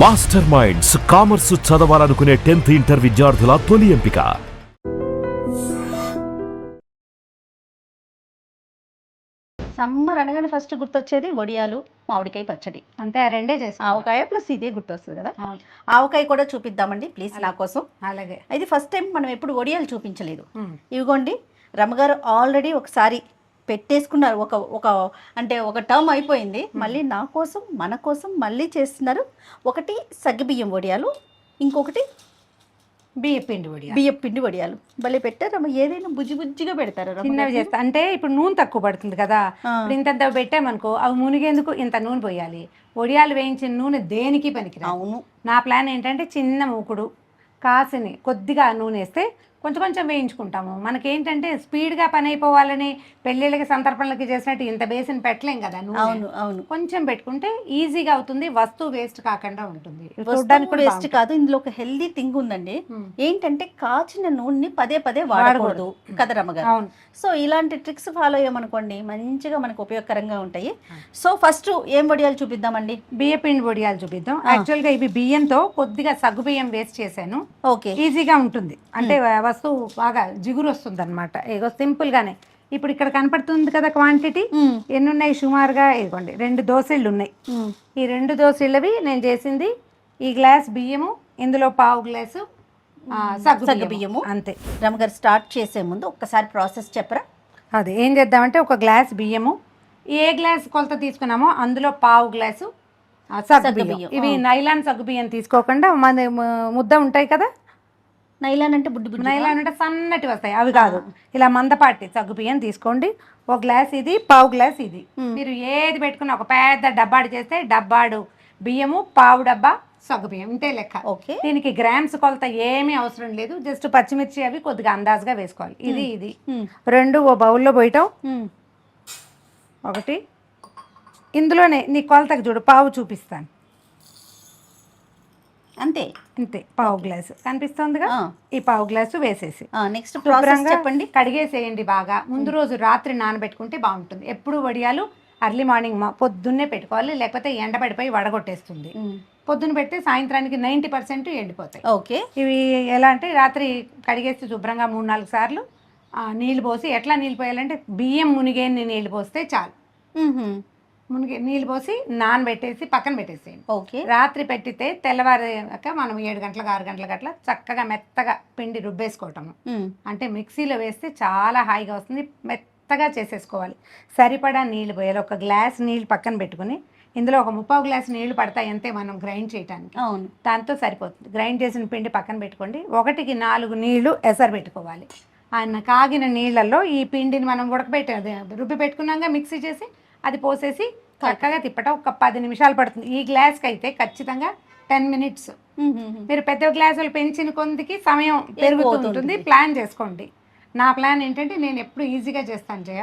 Master minds commerce చదవాలనుకునే 10th inter విద్యార్థుల తొలి ఎంపిక. సమ్మర్ అనగానే ఫస్ట్ గుర్తొచ్చేది వడియాలు, మామిడికాయ పచ్చడి. అంతే ఆ రెండే చేస్తాం. ఆవకాయ ప్లస్ ఇదే గుర్తొస్తుంది కదా. ఆవకాయ కూడా చూపిద్దామండి ప్లీజ్ నా కోసం. అలాగే ఇది ఫస్ట్ టైం మనం ఎప్పుడు వడియాలు చూపించలేదు. ఇవిగోండి రమ్మగారు ఆల్రెడీ ఒకసారి పెట్టేసుకున్నారు. ఒక ఒక అంటే ఒక టర్మ్ అయిపోయింది. మళ్ళీ నా కోసం మన కోసం మళ్ళీ చేస్తున్నారు. ఒకటి సగ్గుబియ్యం వడియాలు, ఇంకొకటి బియ్యం పిండి వడియాలు. భలే పెట్టారమ్మ. ఏదైనా బుజ్జి బుజ్జిగా పెడతారు. చిన్నవి చేస్తా అంటే ఇప్పుడు నూనె తక్కువ పడుతుంది కదా. ఇప్పుడు ఇంత పెట్టామనుకో అవి మునిగేందుకు ఇంత నూనె పోయాలి. వడియాలు వేయించిన నూనె దేనికి పనికిరాదు. అవును. నా ప్లాన్ ఏంటంటే చిన్న మూకుడు కాసిని కొద్దిగా నూనె వేస్తే కొంచెం కొంచెం వేయించుకుంటాము. మనకేంటంటే స్పీడ్గా పని అయిపోవాలని పెళ్ళిళ్ళకి సంతర్పణలకి చేసినట్టు ఇంత బేసిన్ పెట్టలేం కదా. అవును అవును. కొంచెం పెట్టుకుంటే ఈజీగా అవుతుంది, వస్తువు వేస్ట్ కాకుండా ఉంటుంది. చూడడానికి వేస్ట్ కాదు. ఇందులో ఒక హెల్దీ థింగ్ ఉందండి. ఏంటంటే కాచిన నూనెని పదే పదే వాడకూడదు కదా రమ్మగారు. సో ఇలాంటి ట్రిక్స్ ఫాలో అయ్యామనుకోండి మంచిగా మనకు ఉపయోగకరంగా ఉంటాయి. సో ఫస్ట్ ఏం వడియాలు చూపిద్దామండి? బియ్యపిండి వడియాలు చూపిద్దాం. యాక్చువల్గా ఇవి బియ్యంతో కొద్దిగా సగ్గు బియ్యం వేస్ట్ చేశాను. ఓకే, ఈజీగా ఉంటుంది. అంటే వస్తువు బాగా జిగురు వస్తుంది అనమాట. ఇగో సింపుల్ గానే ఇప్పుడు ఇక్కడ కనపడుతుంది కదా క్వాంటిటీ ఎన్ని ఉన్నాయి సుమారుగా. ఇదిగోండి 2 దోసెళ్ళు ఉన్నాయి. ఈ 2 దోసెళ్ళవి నేను చేసింది ఈ గ్లాస్ బియ్యము, ఇందులో పావు గ్లాసు సగ్గు బియ్యము. అంతే. రమ్మగారు స్టార్ట్ చేసే ముందు ఒక్కసారి ప్రాసెస్ చెప్పరా? అదే ఏం చేద్దామంటే ఒక గ్లాస్ బియ్యము, ఏ గ్లాస్ కొలత తీసుకున్నామో అందులో పావు గ్లాసు సగ్గు బియ్యం. ఇవి నైలాన్ సగ్గు బియ్యం తీసుకోకుండా మన ముద్ద ఉంటాయి కదా. నైలాన్ అంటే బుడ్డి బుడ్డి, నైలాన్ అంటే సన్నటి వస్తాయి అవి కాదు. ఇలా మందపాటి సగ్గు బియ్యం తీసుకోండి. ఒక గ్లాస్ ఇది, పావు గ్లాస్ ఇది. మీరు ఏది పెట్టుకున్నా ఒక పెద్ద డబ్బాడు చేస్తే డబ్బాడు బియ్యము, పావు డబ్బా సగ్గు బియ్యం, ఇంతే లెక్క. ఓకే. దీనికి గ్రామ్స్ కొలత ఏమీ అవసరం లేదు. జస్ట్ పచ్చిమిర్చి అవి కొద్దిగా అందాజుగా వేసుకోవాలి. ఇది 2 ఓ బౌల్లో పోయటం. ఒకటి ఇందులోనే నీ కొలతకు చూడు పావు చూపిస్తాను. అంతే అంతే, పావు గ్లాసు కనిపిస్తుందిగా. ఈ పావు గ్లాసు వేసేసి నెక్స్ట్ ప్రాసెస్ చెప్పండి. కడిగేసేయండి బాగా. ముందు రోజు రాత్రి నానబెట్టుకుంటే బాగుంటుంది. ఎప్పుడు వడియాలు అర్లీ మార్నింగ్ పొద్దున్నే పెట్టుకోవాలి, లేకపోతే ఎండబడిపోయి వడగొట్టేస్తుంది. పొద్దున్న పెడితే సాయంత్రానికి 90% ఎండిపోతాయి. ఓకే. ఇవి ఎలా అంటే రాత్రి కడిగేసి శుభ్రంగా 3-4 సార్లు నీళ్ళు పోసి, ఎట్లా నీళ్ళు పోయాలంటే బియ్యం మునిగేన్ని నీళ్ళు పోస్తే చాలు. మునిగి నీళ్ళు పోసి నానబెట్టేసి పక్కన పెట్టేసేయండి. ఓకే. రాత్రి పెట్టితే తెల్లవారాక మనం 7 గంటలకు 6 గంటలకు అట్లా చక్కగా మెత్తగా పిండి రుబ్బేసుకోవటము. అంటే మిక్సీలో వేస్తే చాలా హాయిగా వస్తుంది. మెత్తగా చేసేసుకోవాలి. సరిపడా నీళ్ళు పోయాలి. ఒక గ్లాస్ నీళ్ళు పక్కన పెట్టుకుని ఇందులో ఒక 3/4 గ్లాస్ నీళ్లు పడతాయి అంతే మనం గ్రైండ్ చేయడానికి. అవును, దాంతో సరిపోతుంది. గ్రైండ్ చేసిన పిండి పక్కన పెట్టుకోండి. 1కి 4 నీళ్లు ఎసరు పెట్టుకోవాలి. ఆయన కాగిన నీళ్ళల్లో ఈ పిండిని మనం ఉడకబెట్టే రుబ్బి పెట్టుకున్నాక మిక్సీ చేసి అది పోసేసి చక్కగా తిప్పటం. ఒక 10 నిమిషాలు పడుతుంది. ఈ గ్లాస్కి అయితే ఖచ్చితంగా 10 మినిట్స్. మీరు పెద్ద గ్లాసులు పెంచిన కొందికి సమయం పెరుగుతుంటుంది. ప్లాన్ చేసుకోండి. నా ప్లాన్ ఏంటంటే నేను ఎప్పుడు ఈజీగా చేస్తాను జయ.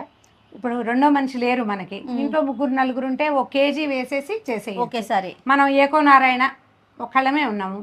ఇప్పుడు 2వ మనిషి లేరు మనకి, ఇంట్లో 3-4 ఉంటే 1 కేజీ వేసేసి చేసేయి ఒకేసారి. మనం ఏకోనారాయణ ఒక్కళ్ళమే ఉన్నాము.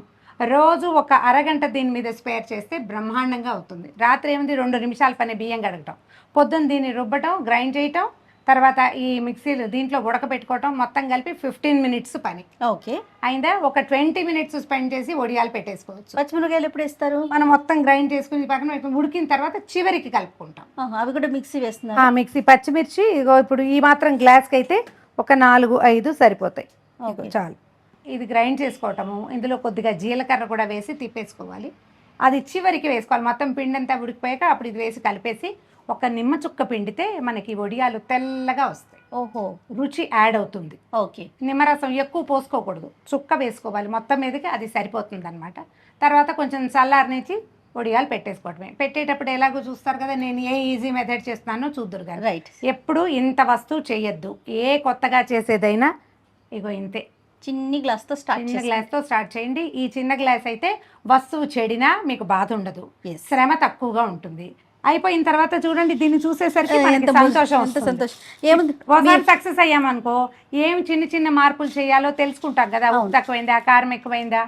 రోజు ఒక అరగంట దీని మీద స్పేర్ చేస్తే బ్రహ్మాండంగా అవుతుంది. రాత్రి ఏముంది 2 నిమిషాల పని బియ్యం కడగటం, పొద్దున్న దీన్ని రుబ్బటం, గ్రైండ్ చేయటం, తర్వాత ఈ మిక్సీలు దీంట్లో ఉడకబెట్టుకోవటం, మొత్తం కలిపి 15 మినిట్స్ పని. ఓకే. అయిందా? ఒక 20 మినిట్స్ స్పెండ్ చేసి వడియాలు పెట్టేసుకోవచ్చు. పచ్చిమిరకాయలు ఎప్పుడు వేస్తారు? మనం మొత్తం గ్రైండ్ చేసుకుని పక్కన ఉడికిన తర్వాత చివరికి కలుపుకుంటాం. అవి కూడా మిక్సీ వేస్తున్నా? మిక్సీ. పచ్చిమిర్చి ఇగో ఇప్పుడు ఈ మాత్రం గ్లాస్కి అయితే ఒక 4-5 సరిపోతాయి, చాలు. ఇది గ్రైండ్ చేసుకోవటము. ఇందులో కొద్దిగా జీలకర్ర కూడా వేసి తిప్పేసుకోవాలి. అది చివరికి వేసుకోవాలి. మొత్తం పిండి అంతా ఉడికిపోయాక అప్పుడు ఇది వేసి కలిపేసి ఒక నిమ్మ చుక్క పిండితే మనకి వడియాలు తెల్లగా వస్తాయి. ఓహో, రుచి యాడ్ అవుతుంది. ఓకే. నిమ్మరసం ఎక్కువ పోసుకోకూడదు, చుక్క వేసుకోవాలి మొత్తం మీదకి, అది సరిపోతుంది అనమాట. తర్వాత కొంచెం చల్లారనిచ్చి వడియాలు పెట్టేసుకోవటమే. పెట్టేటప్పుడు ఎలాగో చూస్తారు కదా, నేను ఏ ఈజీ మెథడ్ చేస్తున్నానో చూద్దురు కదా. రైట్. ఎప్పుడు ఇంత వస్తువు చేయొద్దు. ఏ కొత్తగా చేసేదైనా ఇగో ఇంతే, చిన్న గ్లాస్తో స్టార్ట్ చేయండి. ఈ చిన్న గ్లాస్ అయితే వస్తువు చెడినా మీకు బాధ ఉండదు, శ్రమ తక్కువగా ఉంటుంది. అయిపోయిన తర్వాత చూడండి, దీన్ని చూసేసరికి సంతోషం. ఒకసారి సక్సెస్ అయ్యామనుకో, ఏమి చిన్న చిన్న మార్పులు చేయాలో తెలుసుకుంటాం కదా. ఉప్పు తక్కువైందా, కారం ఎక్కువైందా,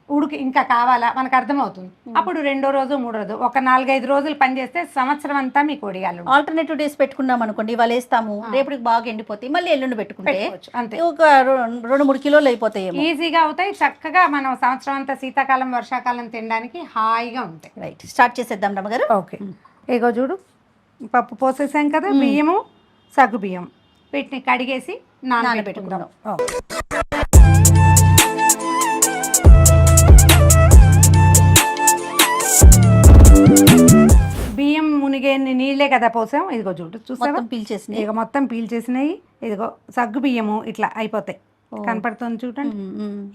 ఉడికి ఇంకా కావాలా మనకు అర్థమవుతుంది. అప్పుడు రెండో రోజు మూడో రోజు ఒక 4-5 రోజులు పని చేస్తే సంవత్సరం అంతా మీకు ఒడియాలు ఆల్టర్నేటివ్ డేస్ పెట్టుకున్నాం అనుకోండి, ఇవాళ వేస్తాము, రేపటికి బాగా ఎండిపోతాయి, మళ్ళీ ఎల్లుండి పెట్టుకుంటే అంతే ఒక 2-3 కిలోలు అయిపోతాయి, ఈజీగా అవుతాయి. చక్కగా మనం సంవత్సరం అంతా శీతాకాలం వర్షాకాలం తినడానికి హాయిగా ఉంటాయి. రైట్, స్టార్ట్ చేసేద్దాం రమ్మగారు. ఓకే, ఇగో చూడు పప్పు పోసేసాం కదా, బియ్యము సగ్గు బియ్యం వీటిని కడిగేసి నానబెట్టుకుందాం. బియ్యం మునిగే నీళ్ళే కదా పోసాం, ఇదిగో చూడు చూసావా పీల్చేసినాయి, ఇక మొత్తం పీల్చేసినాయి. ఇదిగో సగ్గు బియ్యము ఇట్లా అయిపోతాయి, కనపడుతుంది చూడండి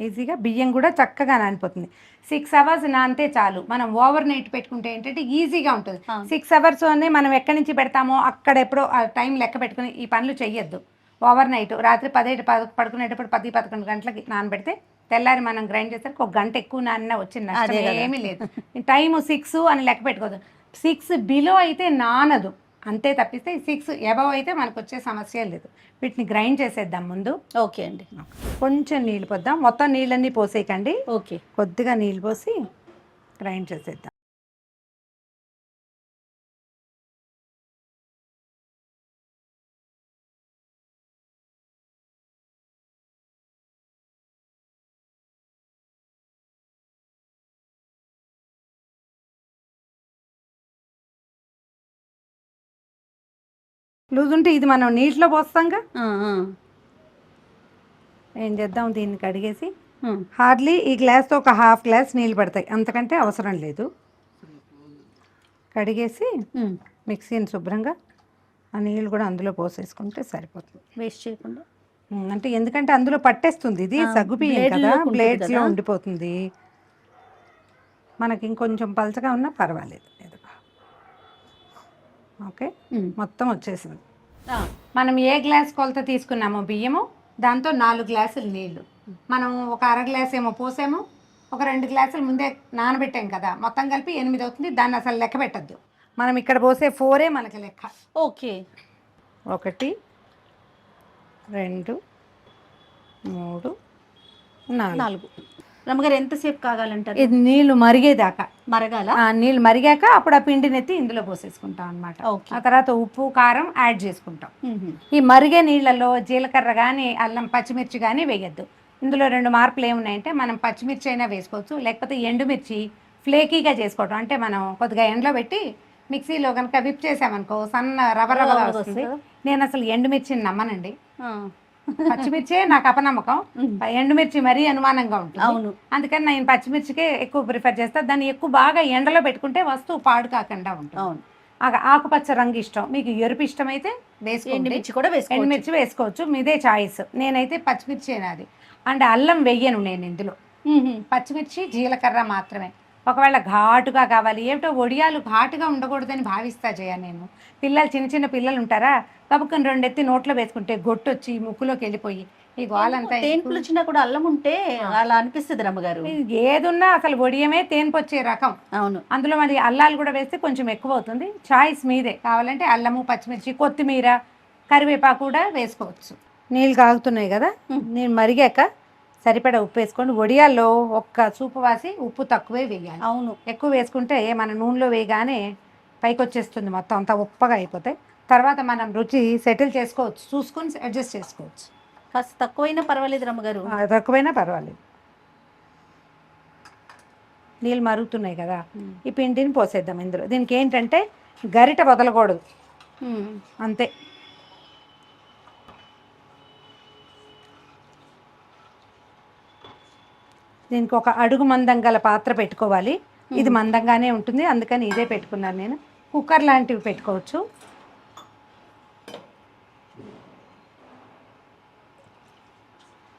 ఈజీగా. బియ్యం కూడా చక్కగా నానిపోతుంది. 6 hours నానితే చాలు. మనం ఓవర్ నైట్ పెట్టుకుంటే ఏంటంటే ఈజీగా ఉంటుంది. 6 hours అనే మనం ఎక్కడి నుంచి పెడతామో అక్కడ ఎప్పుడో టైం లెక్క పెట్టుకుని ఈ పనులు చెయ్యొద్దు. ఓవర్ నైట్ రాత్రి 10 పడుకునేటప్పుడు 10-11 గంటలకి నానబెడితే తెల్లారి మనం గ్రైండ్ చేసరికి 1 గంట ఎక్కువ నానినా వచ్చిన నష్టం ఏమీ లేదు. టైం 6 అని లెక్క పెట్టుకోదు. 6 బిలో అయితే నానదు అంతే, తప్పిస్తే 6 అబవ్ అయితే మనకు వచ్చే సమస్య లేదు. వీటిని గ్రైండ్ చేసేద్దాం ముందు. ఓకే అండి, కొంచెం నీళ్ళు పోద్దాం, మొత్తం నీళ్ళన్నీ పోసేయకండి. ఓకే, కొద్దిగా నీళ్ళు పోసి గ్రైండ్ చేసేద్దాం. లూజ్ ఉంటే ఇది మనం నీటిలో పోస్తాంగా, ఏం చేద్దాం దీన్ని కడిగేసి హార్డ్లీ ఈ గ్లాస్తో ఒక 1/2 గ్లాస్ నీళ్ళు పడతాయి, అంతకంటే అవసరం లేదు. కడిగేసి మిక్సీని శుభ్రంగా ఆ నీళ్ళు కూడా అందులో పోసేసుకుంటే సరిపోతుంది, వేస్ట్ చేయకుండా. అంటే ఎందుకంటే అందులో పట్టేస్తుంది, ఇది సగ్గుబియ్యం కదా, బ్లేడ్స్లో ఉండిపోతుంది. మనకి ఇంకొంచెం పలచగా ఉన్నా పర్వాలేదు. ఓకే, మొత్తం వచ్చేసింది. మనం ఏ గ్లాస్ కొలత తీసుకున్నామో బియ్యము దాంతో 4 గ్లాసులు నీళ్ళు. మనం ఒక 1/2 గ్లాస్ ఏమో పోసాము, ఒక 2 గ్లాసులు ముందే నానబెట్టాం కదా, మొత్తం కలిపి 8 అవుతుంది. దాన్ని అసలు లెక్క పెట్టద్దు, మనం ఇక్కడ పోసే 4 మనకి లెక్క. ఓకే, 1 2 3 4. రమ్మగారు ఎంతసేపు కాగాలంటారు? ఇది నీళ్లు మరిగేదాకా మరగాల. నీళ్ళు మరిగాక అప్పుడు ఆ పిండిని ఎత్తి ఇందులో పోసేసుకుంటాం అనమాట. ఆ తర్వాత ఉప్పు కారం యాడ్ చేసుకుంటాం. ఈ మరిగే నీళ్ళలో జీలకర్ర కానీ అల్లం పచ్చిమిర్చి కానీ వేయద్దు. ఇందులో 2 మార్పులు ఏమున్నాయంటే, మనం పచ్చిమిర్చి అయినా వేసుకోవచ్చు, లేకపోతే ఎండుమిర్చి ఫ్లేకీగా చేసుకోవటం. అంటే మనం కొద్దిగా ఎండలో పెట్టి మిక్సీలో కనుక విప్ చేసామనుకో సన్న రవ్వగా వస్తుంది. నేను అసలు ఎండుమిర్చిని నమ్మనండి, పచ్చిమిర్చే నాకు అపనమ్మకం. ఎండుమిర్చి మరీ అనుమానంగా ఉంటుంది. అవును, అందుకని నేను పచ్చిమిర్చికే ఎక్కువ ప్రిఫర్ చేస్తాను. దాన్ని ఎక్కువ బాగా ఎండలో పెట్టుకుంటే వస్తువు పాడు కాకుండా ఉంటుంది. అవును, ఆకుపచ్చ రంగు ఇష్టం, మీకు ఎరుపు ఇష్టమైతే వేసుకోండి, ఎండుమిర్చి వేసుకోవచ్చు, మీదే చాయిస్. నేనైతే పచ్చిమిర్చి నాది. అండ్ అల్లం వెయ్యను నేను ఇందులో, పచ్చిమిర్చి జీలకర్ర మాత్రమే. ఒకవేళ ఘాటుగా కావాలి, ఏమిటో ఒడియాలు ఘాటుగా ఉండకూడదని భావిస్తా నేను. పిల్లలు చిన్న పిల్లలు ఉంటారా, కబుక్కని 2 ఎత్తి నోట్లో వేసుకుంటే గొట్టొచ్చి ముక్కులోకి వెళ్ళిపోయి ఈ గోలంతా. తేన్పులు వచ్చినా కూడా అల్లం ఉంటే అలా అనిపిస్తుంది రమ్మగారు. ఏదున్నా అసలు ఒడియమే తేన్పు వచ్చే రకం. అవును, అందులో మరి అల్లాలు కూడా వేస్తే కొంచెం ఎక్కువ అవుతుంది. చాయిస్ మీదే, కావాలంటే అల్లము పచ్చిమిర్చి కొత్తిమీర కరివేపాకు కూడా వేసుకోవచ్చు. నీళ్ళు కాగుతున్నాయి కదా, నేను మరిగాక సరిపడా ఉప్పు వేసుకోండి. వడియాల్లో ఒక్క చూపు వాసి ఉప్పు తక్కువే వేయాలి. అవును, ఎక్కువ వేసుకుంటే మన నూనెలో వేయగానే పైకి వచ్చేస్తుంది, మొత్తం అంతా ఉప్పగా అయిపోతాయి. తర్వాత మనం రుచి సెటిల్ చేసుకోవచ్చు, చూసుకొని అడ్జస్ట్ చేసుకోవచ్చు. కాస్త తక్కువైనా పర్వాలేదు రమ్మగారు, తక్కువైనా పర్వాలేదు. నీళ్ళు మరుగుతున్నాయి కదా, ఈ పిండిని పోసేద్దాం ఇందులో. దీనికి ఏంటంటే గరిట వదలకూడదు, అంతే. దీనికి ఒక అడుగు మందం గల పాత్ర పెట్టుకోవాలి. ఇది మందంగానే ఉంటుంది, అందుకని ఇదే పెట్టుకున్నాను నేను. కుక్కర్ లాంటివి పెట్టుకోవచ్చు.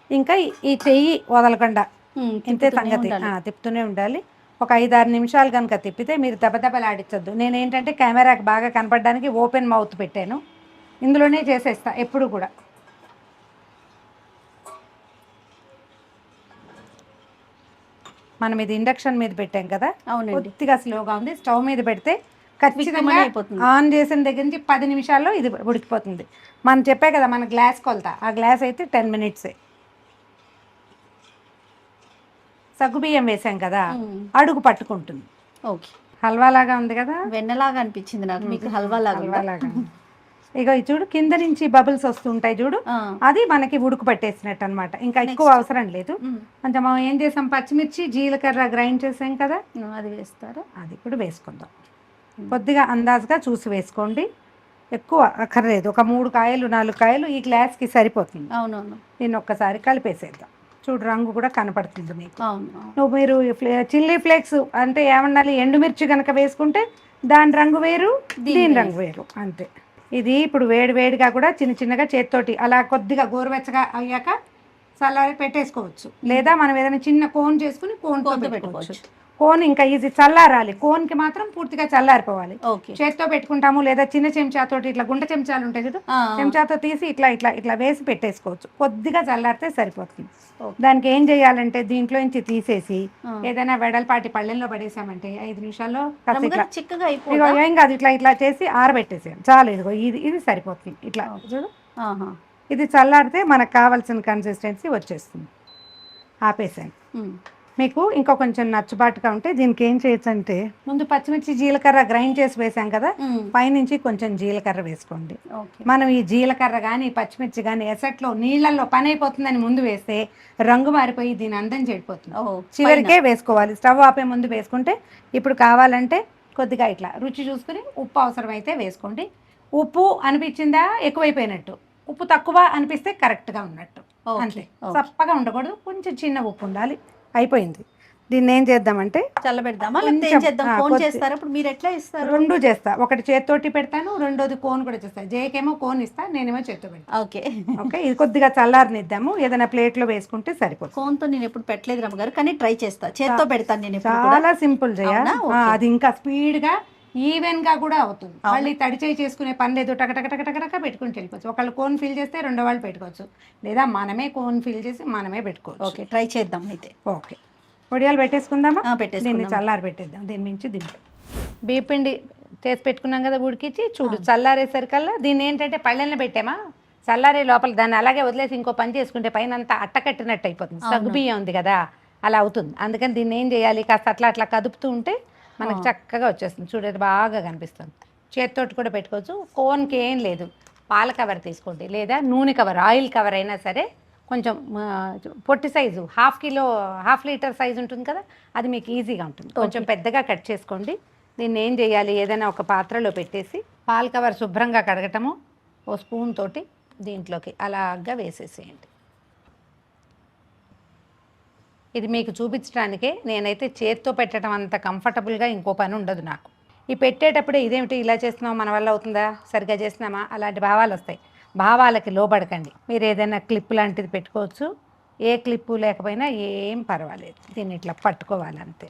ఇంకా ఈ చెయ్యి వదలకుండా ఇంతే సంగతి, తిప్పుతూనే ఉండాలి. ఒక 5-6 నిమిషాలు కనుక తిప్పితే మీరు దెబ్బలాడించద్దు. నేనేంటంటే కెమెరాకి బాగా కనపడడానికి ఓపెన్ మౌత్ పెట్టాను, ఇందులోనే చేసేస్తా ఎప్పుడు కూడా. మనం ఇది ఇండక్షన్ మీద పెట్టాం కదా, కొద్దిగా స్లోగా ఉంది. స్టవ్ మీద పెడితే ఖచ్చితంగా ఆన్ చేసిన దగ్గర నుంచి 10 నిమిషాల్లో ఇది ఉడికిపోతుంది. మనం చెప్పే కదా మన గ్లాస్ కొలత, ఆ గ్లాస్ అయితే 10 minutes. సగ్గుబియ్యం వేసాం కదా, అడుగు పట్టుకుంటుంది. ఓకే, హల్వా లాగా ఉంది కదా, వెన్నలాగా అనిపించింది నాకు, మీకు హల్వా లాగా ఉందా? హల్వా లాగా. ఇగో ఇది చూడు, కింద నుంచి బబుల్స్ వస్తుంటాయి చూడు, అది మనకి ఉడుకు పట్టేసినట్టు అనమాట. ఇంకా ఎక్కువ అవసరం లేదు. కొంచెం మనం ఏం చేసాం, పచ్చిమిర్చి జీలకర్ర గ్రైండ్ చేసాం కదా, అది వేస్తారు. అది ఇప్పుడు వేసుకుందాం. కొద్దిగా అందాజుగా చూసి వేసుకోండి, ఎక్కువ అక్కర్లేదు. ఒక 3 కాయలు 4 కాయలు ఈ గ్లాస్కి సరిపోతుంది. అవునవును. దీన్ని ఒక్కసారి కలిపేసేద్దాం. చూడు, రంగు కూడా కనపడుతుంది మీకు. అవును. మీరు చిల్లీ ఫ్లేక్స్ అంటే ఏమన్నాలి, ఎండుమిర్చి కనుక వేసుకుంటే దాని రంగు వేరు, దీని రంగు వేరు, అంతే. ఇది ఇప్పుడు వేడిగా కూడా చిన్న చిన్నగా చేత్తోటి అలా కొద్దిగా గోరువెచ్చగా అయ్యాక చల్లారి పెట్టేసుకోవచ్చు. లేదా మనం ఏదైనా చిన్న కోన్ చేసుకుని కోన్తో పెట్టుకోవచ్చు. కోన్ ఇంకా ఈజీ, చల్లారాలి. కోన్కి మాత్రం పూర్తిగా చల్లారిపోవాలి. చేత్తో పెట్టుకుంటాము, లేదా చిన్న చెంచాతోటి ఇట్లా గుంట చెంచాలు ఉంటాయి కదా, చెంచాతో తీసి ఇట్లా ఇట్లా ఇట్లా వేసి పెట్టేసుకోవచ్చు. కొద్దిగా చల్లారితే సరిపోతుంది. దానికి ఏం చేయాలంటే దీంట్లో నుంచి తీసేసి ఏదైనా వెడల్పాటి పళ్ళెంలో పడేసామంటే 5 నిమిషాల్లో చిక్కగా ఏం కాదు, ఇట్లా ఇట్లా చేసి ఆరబెట్టేసాం చాలు. ఇదిగో ఇది సరిపోతుంది. ఇట్లా చూడు, ఇది చల్లారితే మనకు కావాల్సిన కన్సిస్టెన్సీ వచ్చేస్తుంది. ఆపేసాను. మీకు ఇంకా కొంచెం నచ్చుబాటుగా ఉంటే దీనికి ఏం చేయొచ్చు అంటే, ముందు పచ్చిమిర్చి జీలకర్ర గ్రైండ్ చేసి వేసాం కదా, పైనుంచి కొంచెం జీలకర్ర వేసుకోండి. మనం ఈ జీలకర్ర కానీ పచ్చిమిర్చి కానీ ఎసట్లో నీళ్ళల్లో పని అయిపోతుందని ముందు వేస్తే రంగు మారిపోయి దీని అందం చెడిపోతుంది. చివరికే వేసుకోవాలి. స్టవ్ ఆపే ముందు వేసుకుంటే, ఇప్పుడు కావాలంటే కొద్దిగా ఇట్లా రుచి చూసుకుని ఉప్పు అవసరమైతే వేసుకోండి. ఉప్పు అనిపించిందా ఎక్కువైపోయినట్టు, ఉప్పు తక్కువ అనిపిస్తే కరెక్ట్గా ఉన్నట్టు, అంతే. చప్పగా ఉండకూడదు, కొంచెం చిన్న ఉప్పు ఉండాలి. అయిపోయింది. దీన్ని ఏం చేద్దామంటే చల్లబెడదామా, ఇప్పుడు మీరు ఎట్లా ఇస్తారు? 2 చేస్తా. ఒకటి చేత్తోటి పెడతాను, రెండోది కోన్ కూడా చేస్తాను. జేకేమో కోన్ ఇస్తా, నేనేమో చేత్తో పెడతాను. ఓకే. ఇది కొద్దిగా చల్లారనిద్దాము, ఏదైనా ప్లేట్లో వేసుకుంటే సరిపోతుంది. కోన్తో నేను ఎప్పుడు పెట్టలేదు రమ్మగారు, కానీ ట్రై చేస్తా. చేత్తో పెడతాను నేను. చాలా సింపుల్ చేయాలి. అది ఇంకా స్పీడ్గా ఈవెన్గా కూడా అవుతుంది. మళ్ళీ తడిచేయి చేసుకునే పని లేదు, టకటక పెట్టుకుని వెళ్ళిపోవచ్చు. ఒకళ్ళు కోన్ ఫిల్ చేస్తే 2 వాళ్ళు పెట్టుకోవచ్చు, లేదా మనమే కోన్ ఫిల్ చేసి మనమే పెట్టుకోవచ్చు. ఓకే, ట్రై చేద్దాం అయితే. ఓకే, వడియాలు పెట్టేసుకుందామా? దీన్ని చల్లారి పెట్టేద్దాం. దీని నుంచి దింపు. బియ్యపిండి చేసి పెట్టుకున్నాం కదా ఉడికించి, చూడు చల్లారేసరికల్లా దీన్ని ఏంటంటే పళ్ళెంలో పెట్టామా, చల్లారే లోపల దాన్ని అలాగే వదిలేసి ఇంకో పని చేసుకుంటే పైన అంతా అట్టకట్టినట్టు అయిపోతుంది. సగ్గుబియ్యం ఉంది కదా, అలా అవుతుంది. అందుకని దీన్ని ఏం చేయాలి, కాస్త అట్లా కదుపుతూ ఉంటే మనకు చక్కగా వచ్చేస్తుంది. చూడేది బాగా కనిపిస్తుంది. చేత్తోటి కూడా పెట్టుకోవచ్చు. కోన్కి ఏం లేదు, పాల కవర్ తీసుకోండి, లేదా నూనె కవర్, ఆయిల్ కవర్ అయినా సరే. కొంచెం పొట్టి సైజు, హాఫ్ లీటర్ సైజు ఉంటుంది కదా, అది మీకు ఈజీగా ఉంటుంది. కొంచెం పెద్దగా కట్ చేసుకోండి. దీన్ని ఏం చేయాలి, ఏదైనా ఒక పాత్రలో పెట్టేసి పాల కవర్ శుభ్రంగా కడగటము, ఓ స్పూన్ తోటి దీంట్లోకి అలాగా వేసేసేయండి. ఇది మీకు చూపించడానికే. నేనైతే చేత్తో పెట్టడం అంత కంఫర్టబుల్గా ఇంకో పని ఉండదు నాకు. ఈ పెట్టేటప్పుడే ఇదేమిటి ఇలా చేస్తున్నాం, మన వల్ల అవుతుందా, సరిగ్గా చేస్తున్నామా, అలాంటి భావాలు వస్తాయి. భావాలకి లోబడకండి. మీరు ఏదైనా క్లిప్ లాంటిది పెట్టుకోవచ్చు, ఏ క్లిప్పు లేకపోయినా ఏం పర్వాలేదు. దీన్ని ఇట్లా పట్టుకోవాలంతే.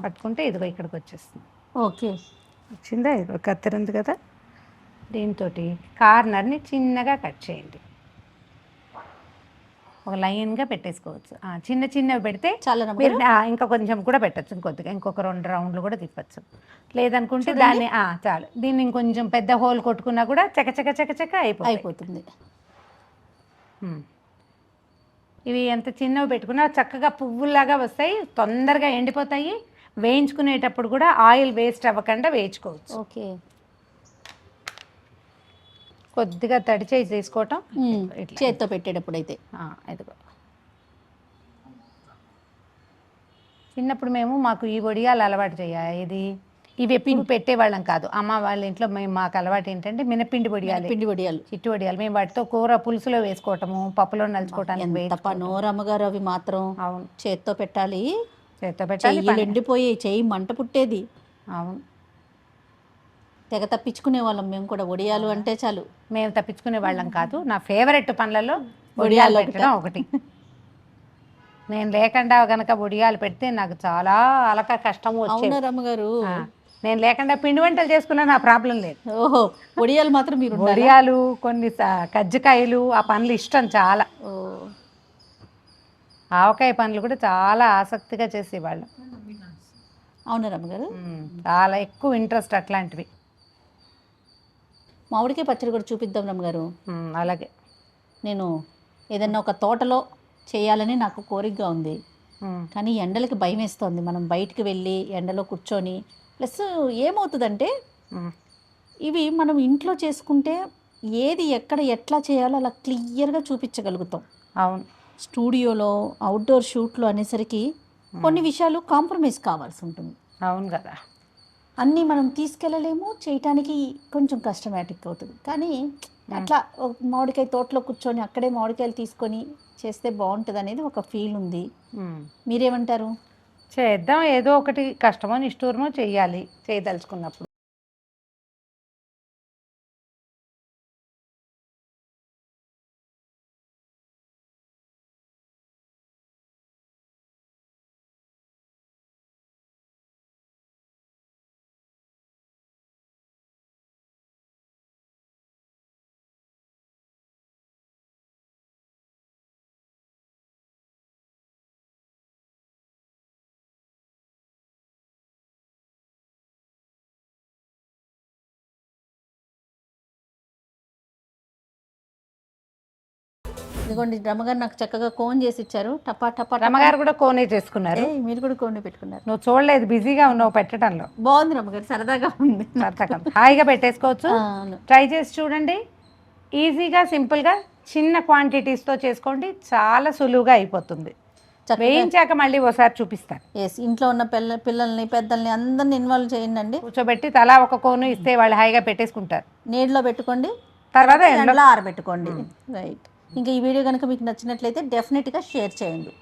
పట్టుకుంటే ఇదిగో ఇక్కడికి వచ్చేస్తుంది. ఓకే, వచ్చిందా? ఇదిగో కత్తెర ఉంది కదా, దీంతో కార్నర్ని చిన్నగా కట్ చేయండి. ఒక లైన్గా పెట్టేసుకోవచ్చు. చిన్నవి పెడితే మీరు ఇంకా కొంచెం కూడా పెట్టచ్చు, ఇంకొద్దిగా ఇంకొక 2 రౌండ్లు కూడా తిప్పచ్చు. లేదనుకుంటే దాన్ని చాలు. దీన్ని ఇంకొంచెం పెద్ద హోల్ కొట్టుకున్నా కూడా చకచక అయిపోతుంది. ఇవి ఎంత చిన్నవి పెట్టుకున్నా చక్కగా పువ్వుల్లాగా వస్తాయి, తొందరగా ఎండిపోతాయి. వేయించుకునేటప్పుడు కూడా ఆయిల్ వేస్ట్ అవ్వకుండా వేయించుకోవచ్చు. ఓకే, కొద్దిగా తడి చేసి తీసుకోవటం చేత్తో పెట్టేటప్పుడు అయితే. ఇదిగో చిన్నప్పుడు మాకు ఈ వడియాలు అలవాటు చేయాలి. ఇవి ఎప్పుడు పెట్టేవాళ్ళం కాదు. అమ్మ వాళ్ళ ఇంట్లో మాకు అలవాటు ఏంటంటే మినపిండి వడియాలు, చిట్టు వడియాలు. మేము వాటితో కూర పులుసులో వేసుకోవటము, పప్పులో నలుచుకోవటానికి. నోరమ్మగారు అవి మాత్రం అవును చేత్తో పెట్టాలి. ఎండిపోయి చెయ్యి మంట పుట్టేది. అవును, తెగ తప్పించుకునే వాళ్ళం మేము కూడా. వడియాలు అంటే చాలు. మేము తప్పించుకునే వాళ్ళం కాదు. నా ఫేవరెట్ పనులలో వడియాలు పెట్టడం ఒకటి. నేను లేకుండా కనుక వడియాలు పెడితే నాకు చాలా అలక కష్టము వచ్చేది. రమ్మగారు, నేను లేకుండా పిండి వంటలు చేసుకున్నా నా ప్రాబ్లం లేదు. ఓహో, వడియాలు మాత్రం మీరు. వడియాలు, కొన్ని కజ్జికాయలు, ఆ పనులు ఇష్టం చాలా. ఆవకాయ పనులు కూడా చాలా ఆసక్తిగా చేసేవాళ్ళం. అవునా రమ్మగారు? చాలా ఎక్కువ ఇంట్రెస్ట్ అట్లాంటివి. మామిడికాయ పచ్చడి కూడా చూపిద్దాం రమ్మగారు. అలాగే. నేను ఏదన్నా ఒక తోటలో చేయాలని నాకు కోరికగా ఉంది. కానీ ఎండలకి భయం వేస్తుంది. మనం బయటికి వెళ్ళి ఎండలో కూర్చొని, ప్లస్ ఏమవుతుందంటే ఇవి మనం ఇంట్లో చేసుకుంటే ఏది ఎక్కడ ఎట్లా చేయాలో అలా క్లియర్గా చూపించగలుగుతాం. అవును. స్టూడియోలో అవుట్డోర్ షూట్లో అనేసరికి కొన్ని విషయాలు కాంప్రమైజ్ కావాల్సి ఉంటుంది. అవును కదా. అన్నీ మనం తీసుకెళ్ళలేము, చేయటానికి కొంచెం కష్టమేటిక్ అవుతుంది. కానీ అట్లా ఒక మామిడికాయ తోటలో కూర్చొని అక్కడే మామిడికాయలు తీసుకొని చేస్తే బాగుంటుంది అనేది ఒక ఫీల్ ఉంది. మీరేమంటారు? చేద్దాం, ఏదో ఒకటి కష్టమో నిష్ఠూరమో చెయ్యాలి చేయదలుచుకున్నప్పుడు. ఇదిగోండి రమ్మగారు నాకు చక్కగా కోన్ చేసి ఇచ్చారు. టపా టపా. రమ్మగారు కూడా కోనే చేసుకున్నారు. మీరు కూడా కోన్ పెట్టుకున్నారు. నువ్వు చూడలేదు, బిజీగా ఉన్నావు పెట్టడంలో. బాగుంది రమ్మగారు, సరదాగా ఉంది. హాయిగా పెట్టేసుకోవచ్చు. ట్రై చేసి చూడండి. ఈజీగా సింపుల్గా చిన్న క్వాంటిటీస్తో చేసుకోండి, చాలా సులువుగా అయిపోతుంది. వేయించాక మళ్ళీ ఒకసారి చూపిస్తాను. ఎస్, ఇంట్లో ఉన్న పిల్లల్ని పెద్దల్ని అందరిని ఇన్వాల్వ్ చేయండి. కూర్చోబెట్టి తలా ఒక కోను ఇస్తే వాళ్ళు హాయిగా పెట్టేసుకుంటారు. నీళ్ళలో పెట్టుకోండి, తర్వాత ఎండలో ఆరబెట్టుకోండి. రైట్. ఇంకా ఈ వీడియో కనుక మీకు నచ్చినట్లయితే డెఫినెట్గా షేర్ చేయండి.